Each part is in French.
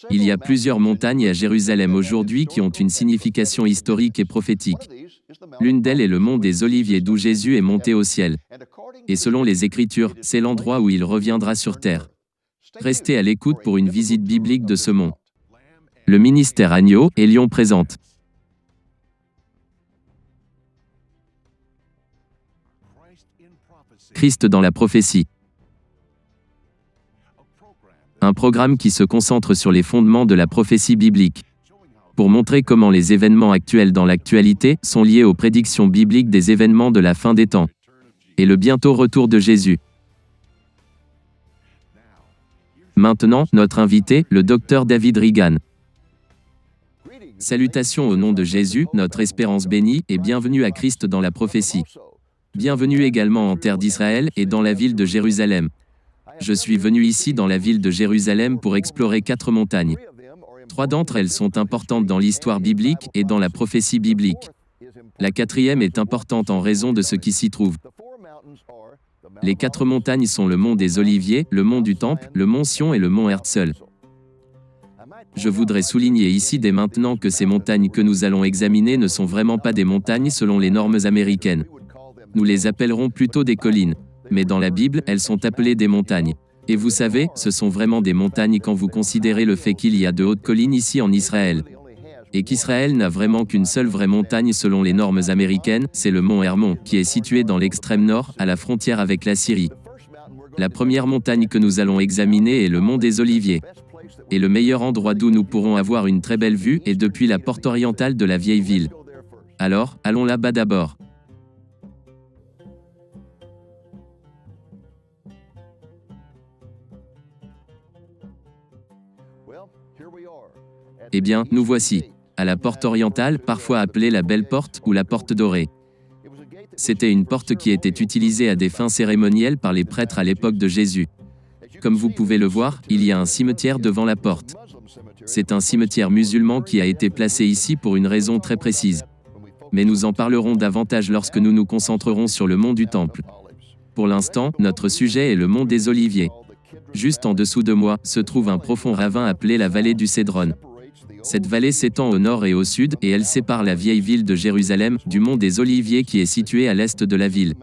Il y a plusieurs montagnes à Jérusalem aujourd'hui qui ont une signification historique et prophétique. L'une d'elles est le mont des Oliviers d'où Jésus est monté au ciel. Et selon les Écritures, c'est l'endroit où il reviendra sur terre. Restez à l'écoute pour une visite biblique de ce mont. Le ministère Agneau et Lion présente. Christ dans la prophétie. Un programme qui se concentre sur les fondements de la prophétie biblique, pour montrer comment les événements actuels dans l'actualité sont liés aux prédictions bibliques des événements de la fin des temps, et le bientôt retour de Jésus. Maintenant, notre invité, le Dr David Reagan. Salutations au nom de Jésus, notre espérance bénie, et bienvenue à Christ dans la prophétie. Bienvenue également en terre d'Israël et dans la ville de Jérusalem. Je suis venu ici dans la ville de Jérusalem pour explorer 4 montagnes. 3 d'entre elles sont importantes dans l'histoire biblique et dans la prophétie biblique. La 4e est importante en raison de ce qui s'y trouve. Les 4 montagnes sont le mont des Oliviers, le mont du Temple, le mont Sion et le mont Herzl. Je voudrais souligner ici dès maintenant que ces montagnes que nous allons examiner ne sont vraiment pas des montagnes selon les normes américaines. Nous les appellerons plutôt des collines. Mais dans la Bible, elles sont appelées des montagnes. Et vous savez, ce sont vraiment des montagnes quand vous considérez le fait qu'il y a de hautes collines ici en Israël. Et qu'Israël n'a vraiment qu'une seule vraie montagne selon les normes américaines, c'est le mont Hermon, qui est situé dans l'extrême nord, à la frontière avec la Syrie. La première montagne que nous allons examiner est le mont des Oliviers. Et le meilleur endroit d'où nous pourrons avoir une très belle vue est depuis la porte orientale de la vieille ville. Alors, allons là-bas d'abord. Eh bien, nous voici, à la porte orientale, parfois appelée la Belle Porte ou la Porte Dorée. C'était une porte qui était utilisée à des fins cérémonielles par les prêtres à l'époque de Jésus. Comme vous pouvez le voir, il y a un cimetière devant la porte. C'est un cimetière musulman qui a été placé ici pour une raison très précise. Mais nous en parlerons davantage lorsque nous nous concentrerons sur le mont du Temple. Pour l'instant, notre sujet est le mont des Oliviers. Juste en dessous de moi, se trouve un profond ravin appelé la vallée du Cédron. Cette vallée s'étend au nord et au sud, et elle sépare la vieille ville de Jérusalem du mont des Oliviers qui est situé à l'est de la ville.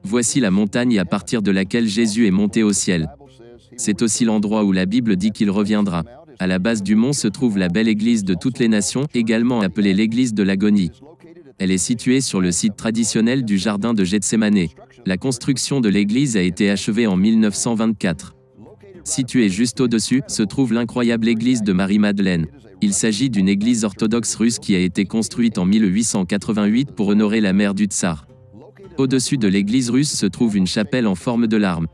Voici la montagne à partir de laquelle Jésus est monté au ciel. C'est aussi l'endroit où la Bible dit qu'il reviendra. À la base du mont se trouve la belle église de toutes les nations, également appelée l'église de l'agonie. Elle est située sur le site traditionnel du jardin de Gethsémané. La construction de l'église a été achevée en 1924. Située juste au-dessus, se trouve l'incroyable église de Marie-Madeleine. Il s'agit d'une église orthodoxe russe qui a été construite en 1888 pour honorer la mère du tsar. Au-dessus de l'église russe se trouve une chapelle en forme de larme.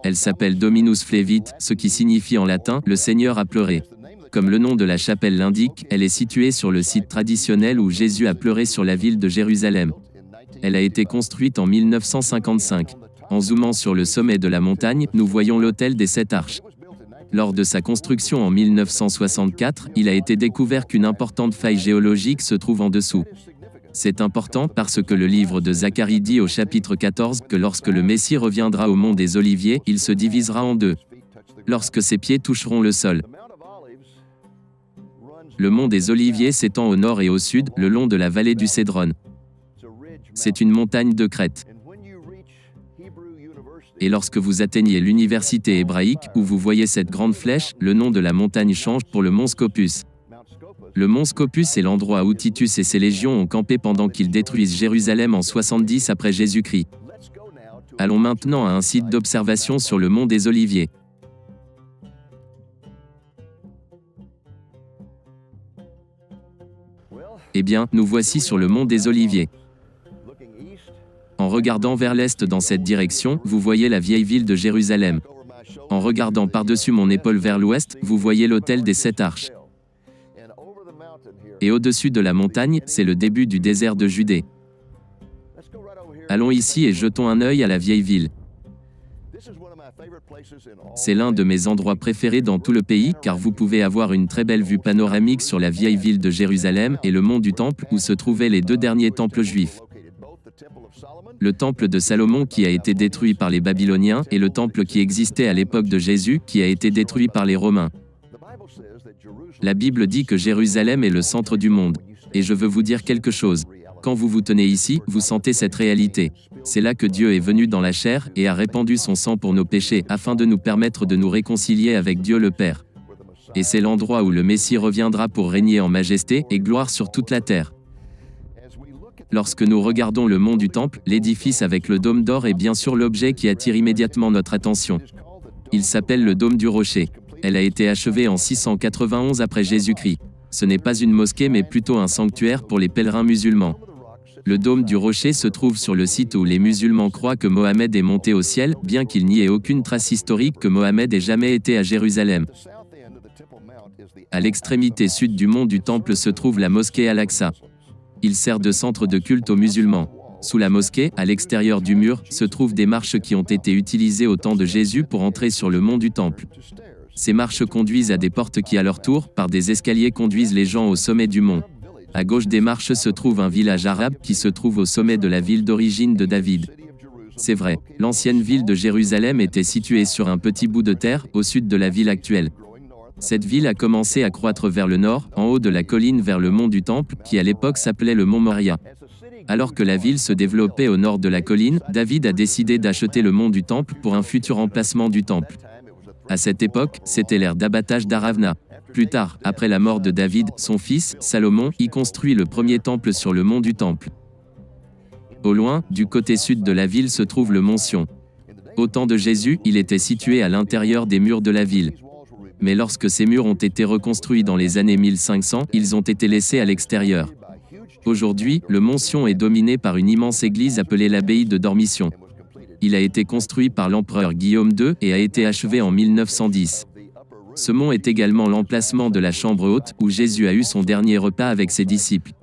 Elle s'appelle Dominus Flevit, ce qui signifie en latin « le Seigneur a pleuré ». Comme le nom de la chapelle l'indique, elle est située sur le site traditionnel où Jésus a pleuré sur la ville de Jérusalem. Elle a été construite en 1955. En zoomant sur le sommet de la montagne, nous voyons l'autel des 7 arches. Lors de sa construction en 1964, il a été découvert qu'une importante faille géologique se trouve en dessous. C'est important parce que le livre de Zacharie dit au chapitre 14 que lorsque le Messie reviendra au mont des Oliviers, il se divisera en 2. Lorsque ses pieds toucheront le sol. Le mont des Oliviers s'étend au nord et au sud, le long de la vallée du Cédron. C'est une montagne de crête. Et lorsque vous atteignez l'université hébraïque, où vous voyez cette grande flèche, le nom de la montagne change pour le mont Scopus. Le mont Scopus est l'endroit où Titus et ses légions ont campé pendant qu'ils détruisent Jérusalem en 70 après Jésus-Christ. Allons maintenant à un site d'observation sur le mont des Oliviers. Eh bien, nous voici sur le mont des Oliviers. En regardant vers l'est dans cette direction, vous voyez la vieille ville de Jérusalem. En regardant par-dessus mon épaule vers l'ouest, vous voyez l'autel des 7 arches. Et au-dessus de la montagne, c'est le début du désert de Judée. Allons ici et jetons un œil à la vieille ville. C'est l'un de mes endroits préférés dans tout le pays, car vous pouvez avoir une très belle vue panoramique sur la vieille ville de Jérusalem et le mont du Temple, où se trouvaient les 2 derniers temples juifs. Le temple de Salomon qui a été détruit par les Babyloniens et le temple qui existait à l'époque de Jésus qui a été détruit par les Romains. La Bible dit que Jérusalem est le centre du monde. Et je veux vous dire quelque chose. Quand vous vous tenez ici, vous sentez cette réalité. C'est là que Dieu est venu dans la chair et a répandu son sang pour nos péchés afin de nous permettre de nous réconcilier avec Dieu le Père. Et c'est l'endroit où le Messie reviendra pour régner en majesté et gloire sur toute la terre. Lorsque nous regardons le mont du Temple, l'édifice avec le dôme d'or est bien sûr l'objet qui attire immédiatement notre attention. Il s'appelle le dôme du rocher. Elle a été achevée en 691 après Jésus-Christ. Ce n'est pas une mosquée mais plutôt un sanctuaire pour les pèlerins musulmans. Le dôme du rocher se trouve sur le site où les musulmans croient que Mohammed est monté au ciel, bien qu'il n'y ait aucune trace historique que Mohammed ait jamais été à Jérusalem. À l'extrémité sud du mont du Temple se trouve la mosquée Al-Aqsa. Il sert de centre de culte aux musulmans. Sous la mosquée, à l'extérieur du mur, se trouvent des marches qui ont été utilisées au temps de Jésus pour entrer sur le mont du Temple. Ces marches conduisent à des portes qui à leur tour, par des escaliers conduisent les gens au sommet du mont. À gauche des marches se trouve un village arabe qui se trouve au sommet de la ville d'origine de David. C'est vrai, l'ancienne ville de Jérusalem était située sur un petit bout de terre, au sud de la ville actuelle. Cette ville a commencé à croître vers le nord, en haut de la colline vers le mont du Temple, qui à l'époque s'appelait le mont Moria. Alors que la ville se développait au nord de la colline, David a décidé d'acheter le mont du Temple pour un futur emplacement du Temple. À cette époque, c'était l'ère d'abattage d'Aravna. Plus tard, après la mort de David, son fils, Salomon, y construit le premier temple sur le mont du Temple. Au loin, du côté sud de la ville se trouve le mont Sion. Au temps de Jésus, il était situé à l'intérieur des murs de la ville. Mais lorsque ces murs ont été reconstruits dans les années 1500, ils ont été laissés à l'extérieur. Aujourd'hui, le mont Sion est dominé par une immense église appelée l'abbaye de Dormition. Il a été construit par l'empereur Guillaume II et a été achevé en 1910. Ce mont est également l'emplacement de la chambre haute, où Jésus a eu son dernier repas avec ses disciples.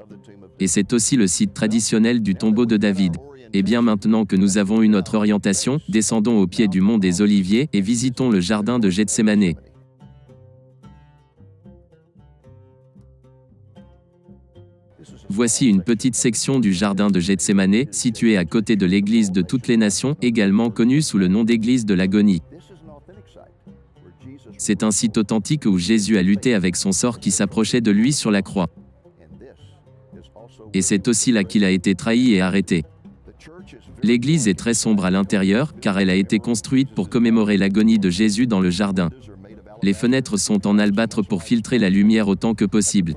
Et c'est aussi le site traditionnel du tombeau de David. Et bien maintenant que nous avons eu notre orientation, descendons au pied du mont des Oliviers et visitons le jardin de Gethsémanée. Voici une petite section du jardin de Gethsémanée, située à côté de l'église de toutes les nations, également connue sous le nom d'église de l'agonie. C'est un site authentique où Jésus a lutté avec son sort qui s'approchait de lui sur la croix. Et c'est aussi là qu'il a été trahi et arrêté. L'église est très sombre à l'intérieur, car elle a été construite pour commémorer l'agonie de Jésus dans le jardin. Les fenêtres sont en albâtre pour filtrer la lumière autant que possible.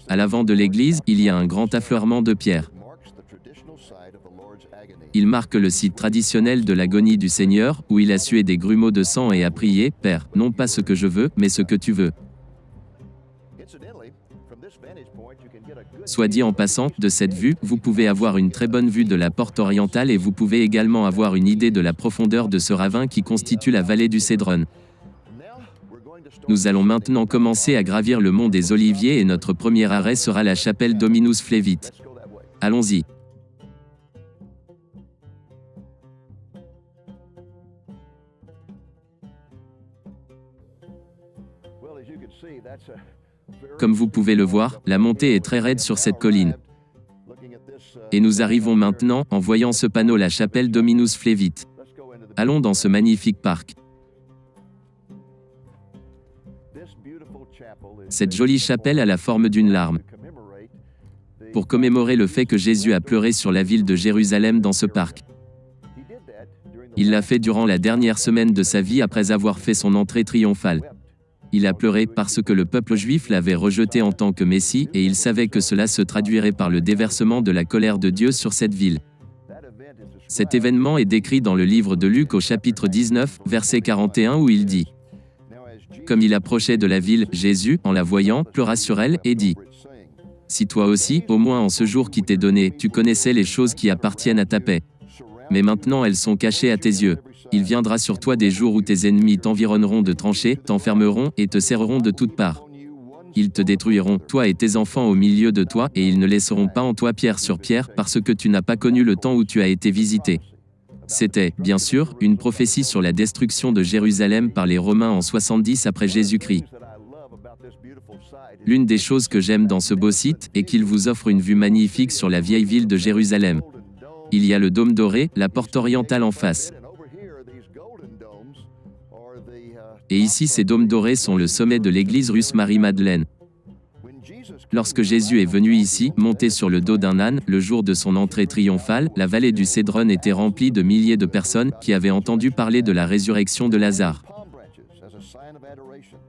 À l'avant de l'église, il y a un grand affleurement de pierre. Il marque le site traditionnel de l'agonie du Seigneur, où il a sué des grumeaux de sang et a prié, « Père, non pas ce que je veux, mais ce que tu veux. » Soit dit en passant, de cette vue, vous pouvez avoir une très bonne vue de la porte orientale et vous pouvez également avoir une idée de la profondeur de ce ravin qui constitue la vallée du Cédron. Nous allons maintenant commencer à gravir le mont des Oliviers et notre premier arrêt sera la chapelle Dominus Flevit. Allons-y. Comme vous pouvez le voir, la montée est très raide sur cette colline. Et nous arrivons maintenant, en voyant ce panneau, la chapelle Dominus Flevit. Allons dans ce magnifique parc. Cette jolie chapelle a la forme d'une larme. Pour commémorer le fait que Jésus a pleuré sur la ville de Jérusalem dans ce parc. Il l'a fait durant la dernière semaine de sa vie après avoir fait son entrée triomphale. Il a pleuré parce que le peuple juif l'avait rejeté en tant que Messie et il savait que cela se traduirait par le déversement de la colère de Dieu sur cette ville. Cet événement est décrit dans le livre de Luc au chapitre 19, verset 41 où il dit : Comme il approchait de la ville, Jésus, en la voyant, pleura sur elle et dit : Si toi aussi, au moins en ce jour qui t'est donné, tu connaissais les choses qui appartiennent à ta paix. Mais maintenant elles sont cachées à tes yeux. Il viendra sur toi des jours où tes ennemis t'environneront de tranchées, t'enfermeront et te serreront de toutes parts. Ils te détruiront, toi et tes enfants au milieu de toi, et ils ne laisseront pas en toi pierre sur pierre, parce que tu n'as pas connu le temps où tu as été visité. C'était, bien sûr, une prophétie sur la destruction de Jérusalem par les Romains en 70 après Jésus-Christ. L'une des choses que j'aime dans ce beau site est qu'il vous offre une vue magnifique sur la vieille ville de Jérusalem. Il y a le dôme doré, la porte orientale en face. Et ici ces dômes dorés sont le sommet de l'église russe Marie-Madeleine. Lorsque Jésus est venu ici, monté sur le dos d'un âne, le jour de son entrée triomphale, la vallée du Cédron était remplie de milliers de personnes qui avaient entendu parler de la résurrection de Lazare.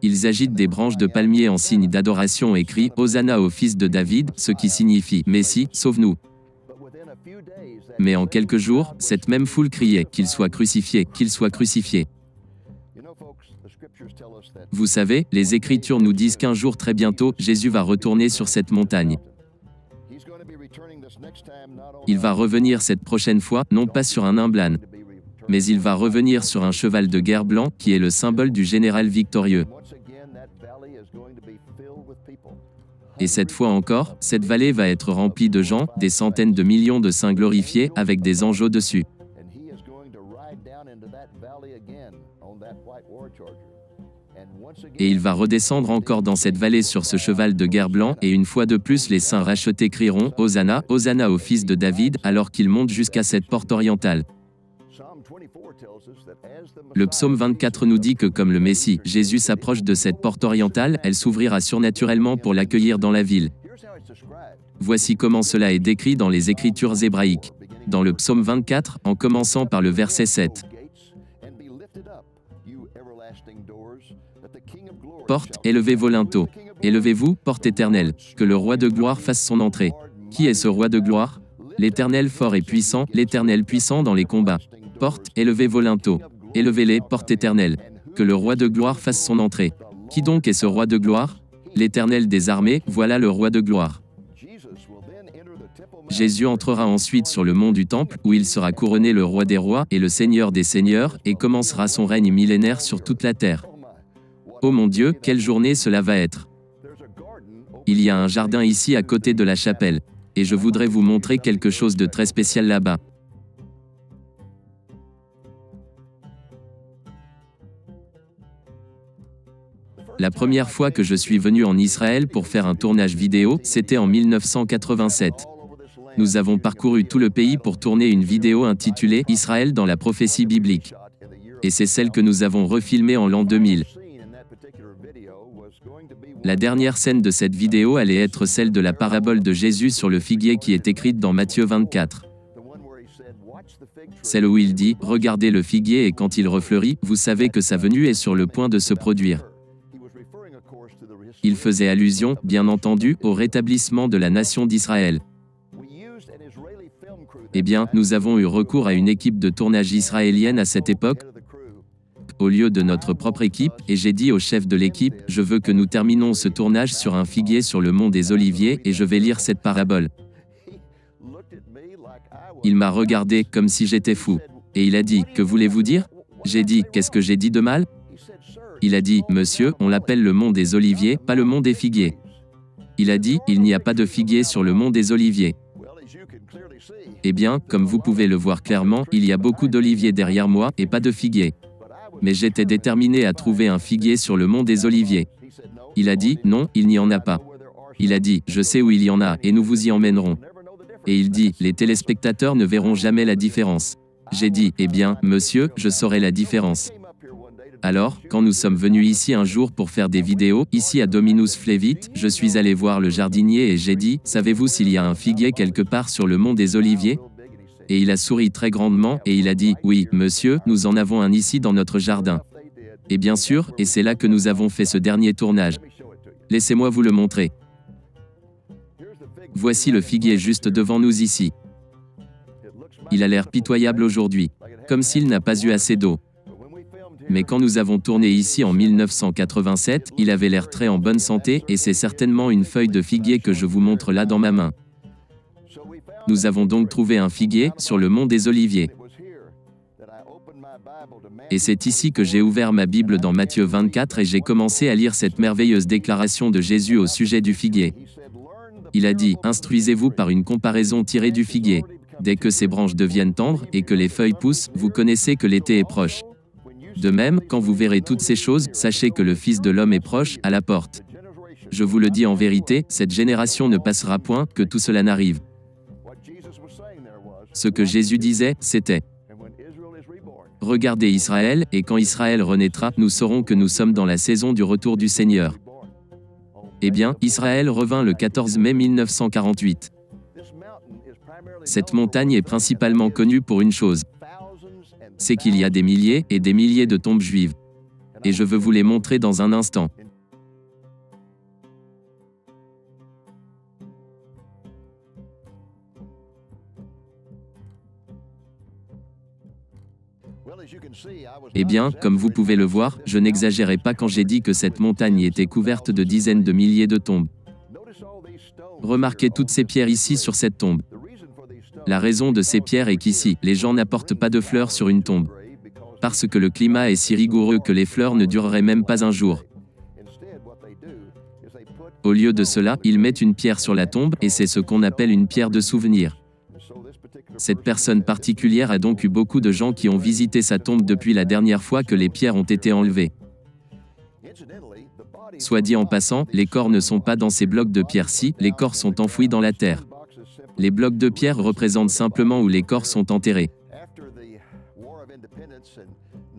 Ils agitent des branches de palmier en signe d'adoration et crient « Hosanna au fils de David », ce qui signifie « Messie, sauve-nous ». Mais en quelques jours, cette même foule criait « Qu'il soit crucifié, qu'il soit crucifié ». Vous savez, les Écritures nous disent qu'un jour très bientôt, Jésus va retourner sur cette montagne. Il va revenir cette prochaine fois, non pas sur un nain blâne, mais il va revenir sur un cheval de guerre blanc, qui est le symbole du général victorieux. Et cette fois encore, cette vallée va être remplie de gens, des centaines de millions de saints glorifiés, avec des anges au-dessus. Et il va redescendre encore dans cette vallée sur ce cheval de guerre blanc, et une fois de plus les saints rachetés crieront « Hosanna, Hosanna au fils de David », alors qu'ils montent jusqu'à cette porte orientale. Le psaume 24 nous dit que comme le Messie, Jésus s'approche de cette porte orientale, elle s'ouvrira surnaturellement pour l'accueillir dans la ville. Voici comment cela est décrit dans les Écritures hébraïques. Dans le psaume 24, en commençant par le verset 7. Porte, élevez vos linteaux. Élevez-vous, porte éternelle, que le roi de gloire fasse son entrée. Qui est ce roi de gloire? L'Éternel fort et puissant, l'Éternel puissant dans les combats. Porte, élevez vos linteaux. Élevez-les, porte éternelle, que le roi de gloire fasse son entrée. Qui donc est ce roi de gloire? L'Éternel des armées, voilà le roi de gloire. Jésus entrera ensuite sur le mont du Temple, où il sera couronné le roi des rois et le Seigneur des seigneurs, et commencera son règne millénaire sur toute la terre. Oh mon Dieu, quelle journée cela va être! Il y a un jardin ici à côté de la chapelle, et je voudrais vous montrer quelque chose de très spécial là-bas. La première fois que je suis venu en Israël pour faire un tournage vidéo, c'était en 1987. Nous avons parcouru tout le pays pour tourner une vidéo intitulée « Israël dans la prophétie biblique ». Et c'est celle que nous avons refilmée en l'an 2000. La dernière scène de cette vidéo allait être celle de la parabole de Jésus sur le figuier qui est écrite dans Matthieu 24. Celle où il dit « Regardez le figuier et quand il refleurit, vous savez que sa venue est sur le point de se produire ». Il faisait allusion, bien entendu, au rétablissement de la nation d'Israël. Eh bien, nous avons eu recours à une équipe de tournage israélienne à cette époque, au lieu de notre propre équipe, et j'ai dit au chef de l'équipe, je veux que nous terminons ce tournage sur un figuier sur le mont des Oliviers, et je vais lire cette parabole. Il m'a regardé comme si j'étais fou. Et il a dit, que voulez-vous dire? J'ai dit, qu'est-ce que j'ai dit de mal? Il a dit, monsieur, on l'appelle le mont des Oliviers, pas le mont des figuiers. Il a dit, il n'y a pas de figuier sur le mont des Oliviers. Eh bien, comme vous pouvez le voir clairement, il y a beaucoup d'oliviers derrière moi, et pas de figuiers. Mais j'étais déterminé à trouver un figuier sur le mont des Oliviers. Il a dit, non, il n'y en a pas. Il a dit, je sais où il y en a, et nous vous y emmènerons. Et il dit, les téléspectateurs ne verront jamais la différence. J'ai dit, eh bien, monsieur, je saurai la différence. Alors, quand nous sommes venus ici un jour pour faire des vidéos, ici à Dominus Flevit, je suis allé voir le jardinier et j'ai dit, savez-vous s'il y a un figuier quelque part sur le mont des Oliviers? Et il a souri très grandement, et il a dit, oui, monsieur, nous en avons un ici dans notre jardin. Et bien sûr, et c'est là que nous avons fait ce dernier tournage. Laissez-moi vous le montrer. Voici le figuier juste devant nous ici. Il a l'air pitoyable aujourd'hui, comme s'il n'a pas eu assez d'eau. Mais quand nous avons tourné ici en 1987, il avait l'air très en bonne santé, et c'est certainement une feuille de figuier que je vous montre là dans ma main. Nous avons donc trouvé un figuier sur le mont des Oliviers. Et c'est ici que j'ai ouvert ma Bible dans Matthieu 24 et j'ai commencé à lire cette merveilleuse déclaration de Jésus au sujet du figuier. Il a dit, instruisez-vous par une comparaison tirée du figuier. Dès que ses branches deviennent tendres et que les feuilles poussent, vous connaissez que l'été est proche. De même, quand vous verrez toutes ces choses, sachez que le Fils de l'homme est proche, à la porte. Je vous le dis en vérité, cette génération ne passera point, que tout cela n'arrive. Ce que Jésus disait, c'était Regardez Israël, et quand Israël renaîtra, nous saurons que nous sommes dans la saison du retour du Seigneur. Eh bien, Israël revint le 14 mai 1948. Cette montagne est principalement connue pour une chose. C'est qu'il y a des milliers et des milliers de tombes juives. Et je veux vous les montrer dans un instant. Eh bien, comme vous pouvez le voir, je n'exagérais pas quand j'ai dit que cette montagne était couverte de dizaines de milliers de tombes. Remarquez toutes ces pierres ici sur cette tombe. La raison de ces pierres est qu'ici, les gens n'apportent pas de fleurs sur une tombe. Parce que le climat est si rigoureux que les fleurs ne dureraient même pas un jour. Au lieu de cela, ils mettent une pierre sur la tombe, et c'est ce qu'on appelle une pierre de souvenir. Cette personne particulière a donc eu beaucoup de gens qui ont visité sa tombe depuis la dernière fois que les pierres ont été enlevées. Soit dit en passant, les corps ne sont pas dans ces blocs de pierre-ci, les corps sont enfouis dans la terre. Les blocs de pierre représentent simplement où les corps sont enterrés.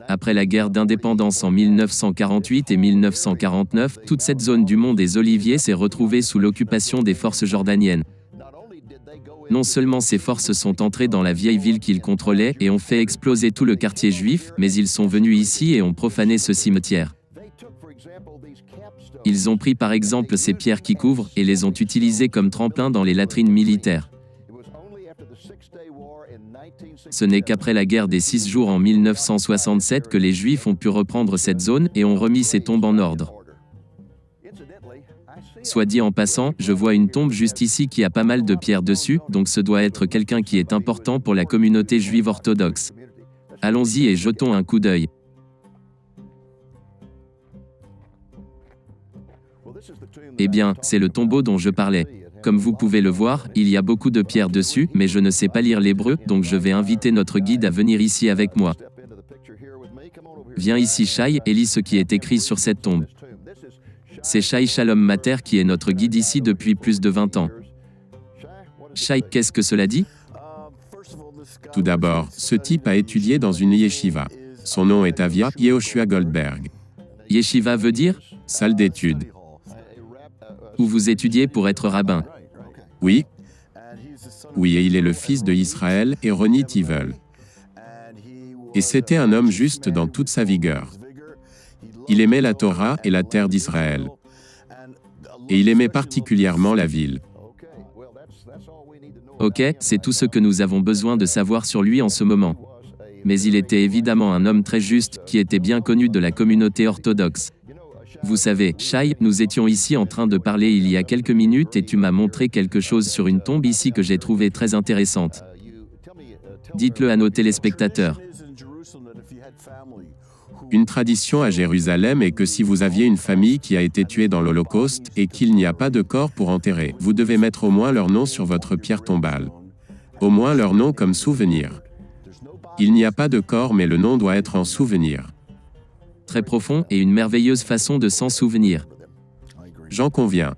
Après la guerre d'indépendance en 1948 et 1949, toute cette zone du mont des Oliviers s'est retrouvée sous l'occupation des forces jordaniennes. Non seulement ces forces sont entrées dans la vieille ville qu'ils contrôlaient et ont fait exploser tout le quartier juif, mais ils sont venus ici et ont profané ce cimetière. Ils ont pris par exemple ces pierres qui couvrent et les ont utilisées comme tremplin dans les latrines militaires. Ce n'est qu'après la guerre des 6 jours en 1967 que les Juifs ont pu reprendre cette zone et ont remis ces tombes en ordre. Soit dit en passant, je vois une tombe juste ici qui a pas mal de pierres dessus, donc ce doit être quelqu'un qui est important pour la communauté juive orthodoxe. Allons-y et jetons un coup d'œil. Eh bien, c'est le tombeau dont je parlais. Comme vous pouvez le voir, il y a beaucoup de pierres dessus, mais je ne sais pas lire l'hébreu, donc je vais inviter notre guide à venir ici avec moi. Viens ici Shai, et lis ce qui est écrit sur cette tombe. C'est Shai Shalom Mater qui est notre guide ici depuis plus de 20 ans. Shai, qu'est-ce que cela dit? Tout d'abord, ce type a étudié dans une yeshiva. Son nom est Avia Yehoshua Goldberg. Yeshiva veut dire? Salle d'études. Où vous étudiez pour être rabbin. Oui. Oui, et il est le fils de Israël et Ronnie Tivel. Et c'était un homme juste dans toute sa vigueur. Il aimait la Torah et la terre d'Israël. Et il aimait particulièrement la ville. Ok, c'est tout ce que nous avons besoin de savoir sur lui en ce moment. Mais il était évidemment un homme très juste, qui était bien connu de la communauté orthodoxe. Vous savez, Shai, nous étions ici en train de parler il y a quelques minutes et tu m'as montré quelque chose sur une tombe ici que j'ai trouvé très intéressante. Dites-le à nos téléspectateurs. Une tradition à Jérusalem est que si vous aviez une famille qui a été tuée dans l'Holocauste et qu'il n'y a pas de corps pour enterrer, vous devez mettre au moins leur nom sur votre pierre tombale. Au moins leur nom comme souvenir. Il n'y a pas de corps mais le nom doit être en souvenir. Très profond et une merveilleuse façon de s'en souvenir. J'en conviens.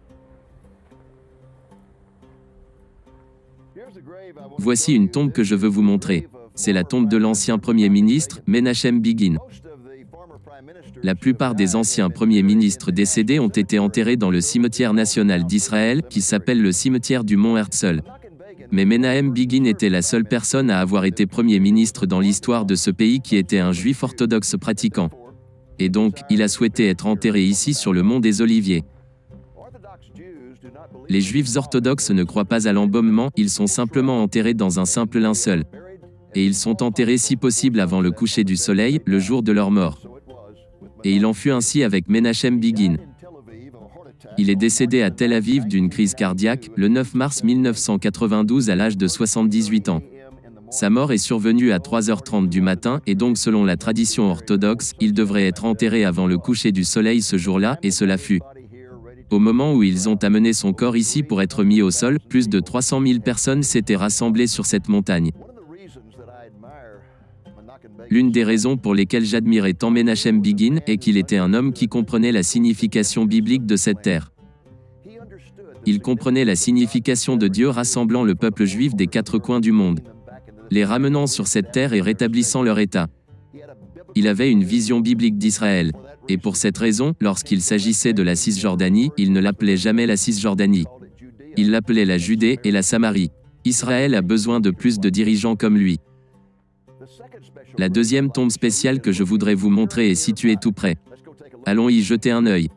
Voici une tombe que je veux vous montrer. C'est la tombe de l'ancien Premier ministre, Menachem Begin. La plupart des anciens premiers ministres décédés ont été enterrés dans le cimetière national d'Israël, qui s'appelle le cimetière du Mont Herzl. Mais Menachem Begin était la seule personne à avoir été Premier ministre dans l'histoire de ce pays qui était un juif orthodoxe pratiquant. Et donc, il a souhaité être enterré ici sur le mont des Oliviers. Les juifs orthodoxes ne croient pas à l'embaumement, ils sont simplement enterrés dans un simple linceul. Et ils sont enterrés si possible avant le coucher du soleil, le jour de leur mort. Et il en fut ainsi avec Menachem Begin. Il est décédé à Tel Aviv d'une crise cardiaque, le 9 mars 1992 à l'âge de 78 ans. Sa mort est survenue à 3h30 du matin et donc selon la tradition orthodoxe, il devrait être enterré avant le coucher du soleil ce jour-là et cela fut. Au moment où ils ont amené son corps ici pour être mis au sol, plus de 300 000 personnes s'étaient rassemblées sur cette montagne. L'une des raisons pour lesquelles j'admirais tant Menachem Begin est qu'il était un homme qui comprenait la signification biblique de cette terre. Il comprenait la signification de Dieu rassemblant le peuple juif des 4 coins du monde, les ramenant sur cette terre et rétablissant leur état. Il avait une vision biblique d'Israël. Et pour cette raison, lorsqu'il s'agissait de la Cisjordanie, il ne l'appelait jamais la Cisjordanie. Il l'appelait la Judée et la Samarie. Israël a besoin de plus de dirigeants comme lui. La deuxième tombe spéciale que je voudrais vous montrer est située tout près. Allons y jeter un œil.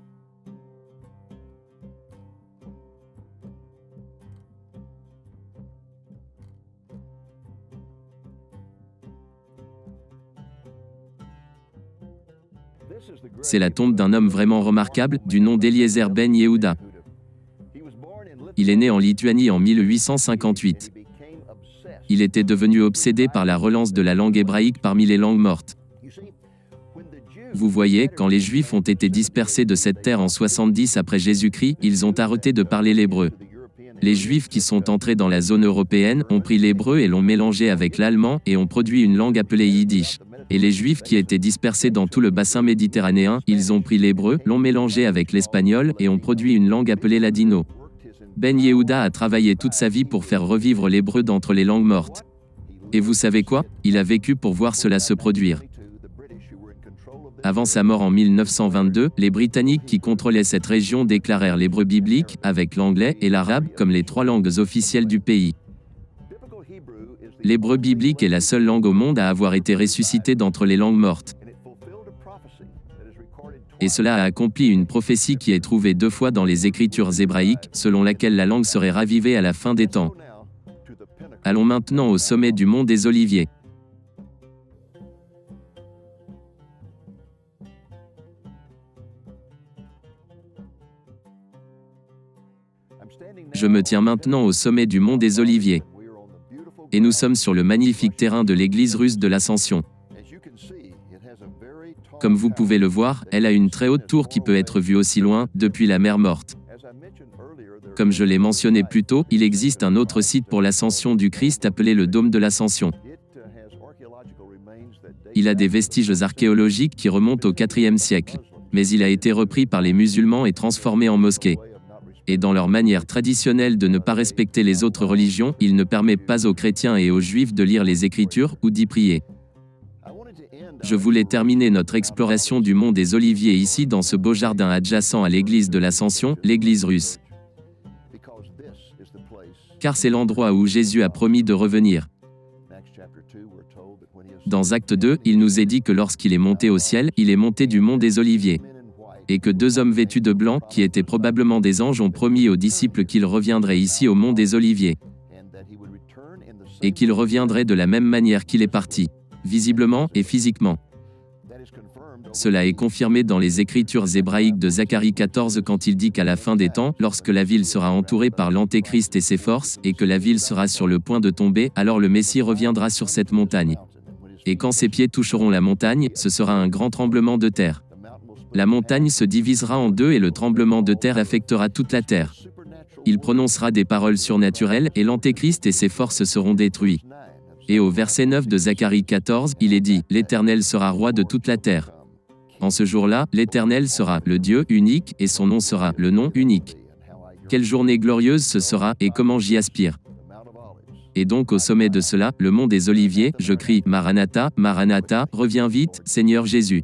C'est la tombe d'un homme vraiment remarquable, du nom d'Eliezer ben Yehuda. Il est né en Lituanie en 1858. Il était devenu obsédé par la relance de la langue hébraïque parmi les langues mortes. Vous voyez, quand les Juifs ont été dispersés de cette terre en 70 après Jésus-Christ, ils ont arrêté de parler l'hébreu. Les Juifs qui sont entrés dans la zone européenne ont pris l'hébreu et l'ont mélangé avec l'allemand et ont produit une langue appelée yiddish. Et les Juifs qui étaient dispersés dans tout le bassin méditerranéen, ils ont pris l'hébreu, l'ont mélangé avec l'espagnol et ont produit une langue appelée ladino. Ben Yehuda a travaillé toute sa vie pour faire revivre l'hébreu d'entre les langues mortes. Et vous savez quoi? Il a vécu pour voir cela se produire. Avant sa mort en 1922, les Britanniques qui contrôlaient cette région déclarèrent l'hébreu biblique, avec l'anglais et l'arabe, comme les 3 langues officielles du pays. L'hébreu biblique est la seule langue au monde à avoir été ressuscitée d'entre les langues mortes. Et cela a accompli une prophétie qui est trouvée 2 fois dans les Écritures hébraïques, selon laquelle la langue serait ravivée à la fin des temps. Allons maintenant au sommet du mont des Oliviers. Je me tiens maintenant au sommet du mont des Oliviers. Et nous sommes sur le magnifique terrain de l'église russe de l'Ascension. Comme vous pouvez le voir, elle a une très haute tour qui peut être vue aussi loin, depuis la mer Morte. Comme je l'ai mentionné plus tôt, il existe un autre site pour l'ascension du Christ appelé le Dôme de l'Ascension. Il a des vestiges archéologiques qui remontent au IVe siècle. Mais il a été repris par les musulmans et transformé en mosquée. Et dans leur manière traditionnelle de ne pas respecter les autres religions, il ne permet pas aux chrétiens et aux juifs de lire les Écritures ou d'y prier. Je voulais terminer notre exploration du mont des Oliviers ici dans ce beau jardin adjacent à l'église de l'Ascension, l'église russe. Car c'est l'endroit où Jésus a promis de revenir. Dans Acte 2, il nous est dit que lorsqu'il est monté au ciel, il est monté du mont des Oliviers. Et que 2 hommes vêtus de blanc, qui étaient probablement des anges, ont promis aux disciples qu'il reviendrait ici au mont des Oliviers. Et qu'il reviendrait de la même manière qu'il est parti, visiblement et physiquement. Cela est confirmé dans les Écritures hébraïques de Zacharie 14 quand il dit qu'à la fin des temps, lorsque la ville sera entourée par l'Antéchrist et ses forces, et que la ville sera sur le point de tomber, alors le Messie reviendra sur cette montagne. Et quand ses pieds toucheront la montagne, ce sera un grand tremblement de terre. La montagne se divisera en 2 et le tremblement de terre affectera toute la terre. Il prononcera des paroles surnaturelles et l'Antéchrist et ses forces seront détruits. Et au verset 9 de Zacharie 14, il est dit, « L'Éternel sera roi de toute la terre. » En ce jour-là, l'Éternel sera le Dieu unique et son nom sera le nom unique. Quelle journée glorieuse ce sera et comment j'y aspire. Et donc au sommet de cela, le mont des Oliviers, je crie, « Maranatha, Maranatha, reviens vite, Seigneur Jésus. »